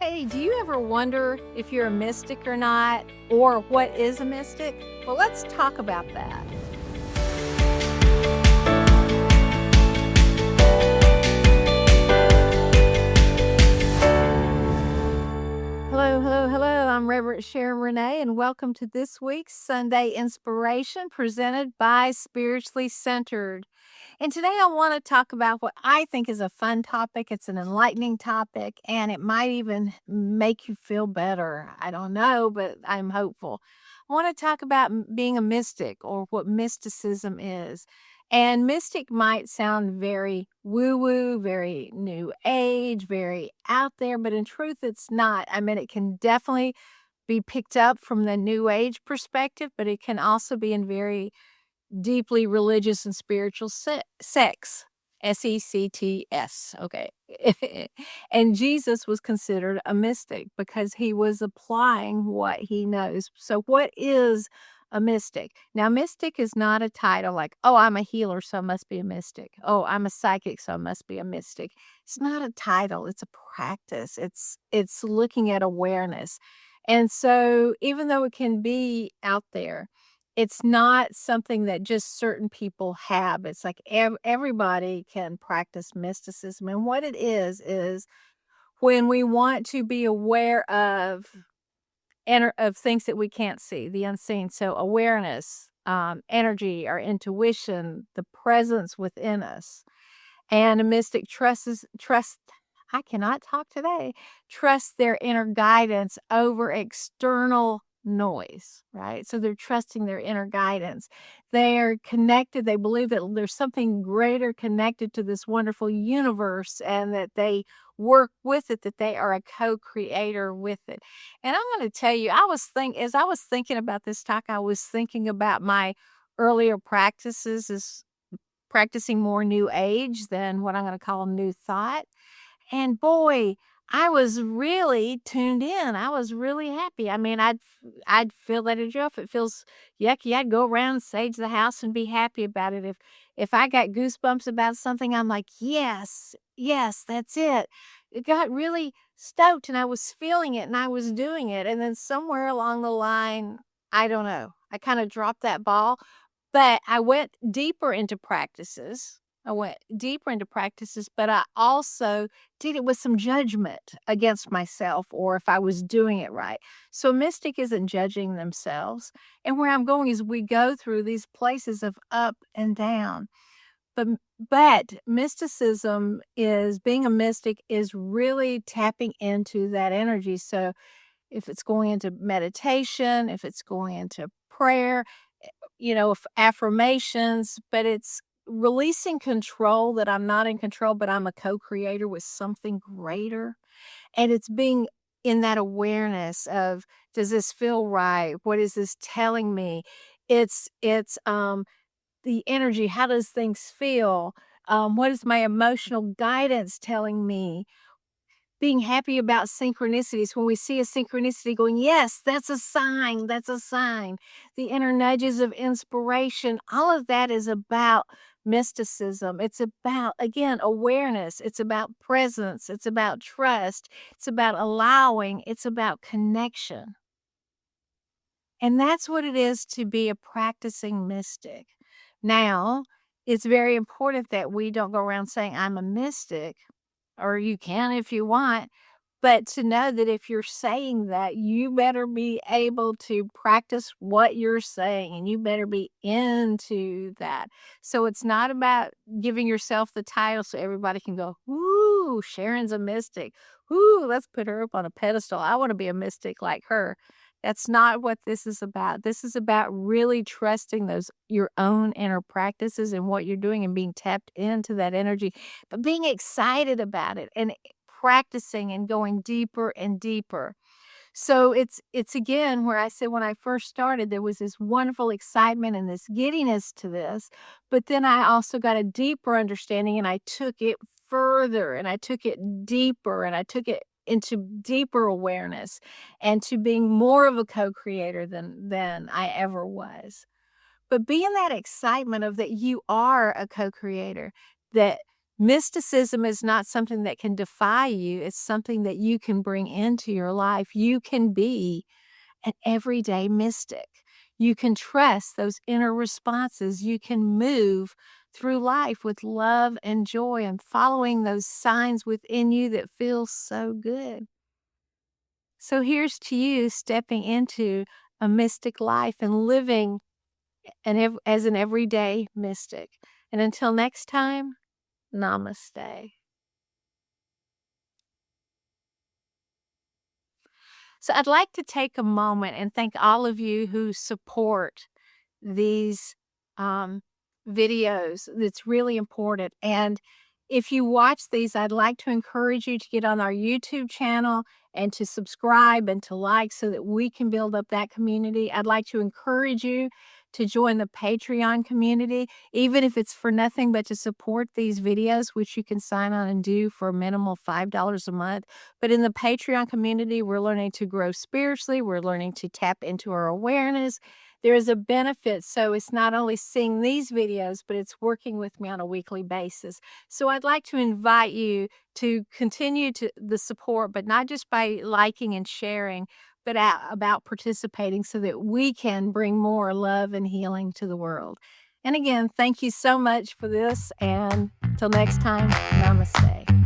Hey, do you ever wonder if you're a mystic or not, or what is a mystic? Well, let's talk about that. Hello, hello, hello. I'm Reverend Sharon Renae, and welcome to this week's Sunday Inspiration presented by Spiritually Centered. And today I want to talk about what I think is a fun topic. It's an enlightening topic, and it might even make you feel better. I don't know, but I'm hopeful. I want to talk about being a mystic or what mysticism is. And mystic might sound very woo woo, very new age, very out there, but in truth, it's not. I mean, it can definitely be picked up from the new age perspective, but it can also be in very deeply religious and spiritual sects. sects, okay. And Jesus was considered a mystic because he was applying what he knows. So what is a mystic? Now, mystic is not a title like, "Oh, I'm a healer, so I must be a mystic. Oh, I'm a psychic, so I must be a mystic." It's not a title, it's a practice. It's looking at awareness. And so even though it can be out there, it's not something that just certain people have. It's like everybody can practice mysticism. And what it is when we want to be aware of of things that we can't see, the unseen. So awareness, energy, our intuition, the presence within us. And a mystic trust I cannot talk today, trust their inner guidance over external noise, right? So they're trusting their inner guidance. They're connected. They believe that there's something greater connected to this wonderful universe and that they work with it, that they are a co-creator with it. And I'm going to tell you, as I was thinking about this talk, I was thinking about my earlier practices as practicing more new age than what I'm gonna call new thought, and boy, I was really tuned in. I was really happy. I mean, I'd feel that energy. If it feels yucky, I'd go around, sage the house, and be happy about it. If I got goosebumps about something, I'm like, "Yes, yes, that's it." It got really stoked, and I was feeling it, and I was doing it, and then somewhere along the line, I don't know, I kinda dropped that ball, but I went deeper into practices. But I also did it with some judgment against myself or if I was doing it right. So mystic isn't judging themselves. And where I'm going is we go through these places of up and down. But but mysticism is being a mystic is really tapping into that energy. So if it's going into meditation, if it's going into prayer, affirmations, but it's releasing control that I'm not in control, but I'm a co-creator with something greater. And it's being in that awareness of, does this feel right? What is this telling me? It's the energy. How does things feel? What is my emotional guidance telling me? Being happy about synchronicities, when we see a synchronicity going, "Yes, that's a sign, that's a sign." The inner nudges of inspiration, all of that is about mysticism. It's about, again, awareness. It's about presence. It's about trust. It's about allowing. It's about connection. And that's what it is to be a practicing mystic. Now, it's very important that we don't go around saying, "I'm a mystic," or you can if you want, but to know that if you're saying that, you better be able to practice what you're saying, and you better be into that. So it's not about giving yourself the title so everybody can go, "Ooh, Sharon's a mystic. Ooh, let's put her up on a pedestal. I wanna be a mystic like her." That's not what this is about. This is about really trusting those your own inner practices and what you're doing and being tapped into that energy, but being excited about it and practicing and going deeper and deeper. So it's again where I said when I first started, there was this wonderful excitement and this giddiness to this, but then I also got a deeper understanding and I took it further and I took it deeper and I took it into deeper awareness and to being more of a co-creator than I ever was. But be in that excitement of that you are a co-creator, that Mysticism is not something that can defy you, it's something that you can bring into your life. You can be an everyday mystic. You can trust those inner responses. You can move through life with love and joy and following those signs within you that feel so good. So here's to you stepping into a mystic life and living as an everyday mystic. And until next time, namaste. So I'd like to take a moment and thank all of you who support these um, videos. That's really important. And if you watch these, I'd like to encourage you to get on our YouTube channel and to subscribe and to like so that we can build up that community. I'd like to encourage you to join the Patreon community, even if it's for nothing but to support these videos, which you can sign on and do for a minimal $5 a month. But in the Patreon community, we're learning to grow spiritually. We're learning to tap into our awareness. There is a benefit. So it's not only seeing these videos, but it's working with me on a weekly basis. So I'd like to invite you to continue to the support, but not just by liking and sharing, but about participating so that we can bring more love and healing to the world. And again, thank you so much for this. And till next time, namaste.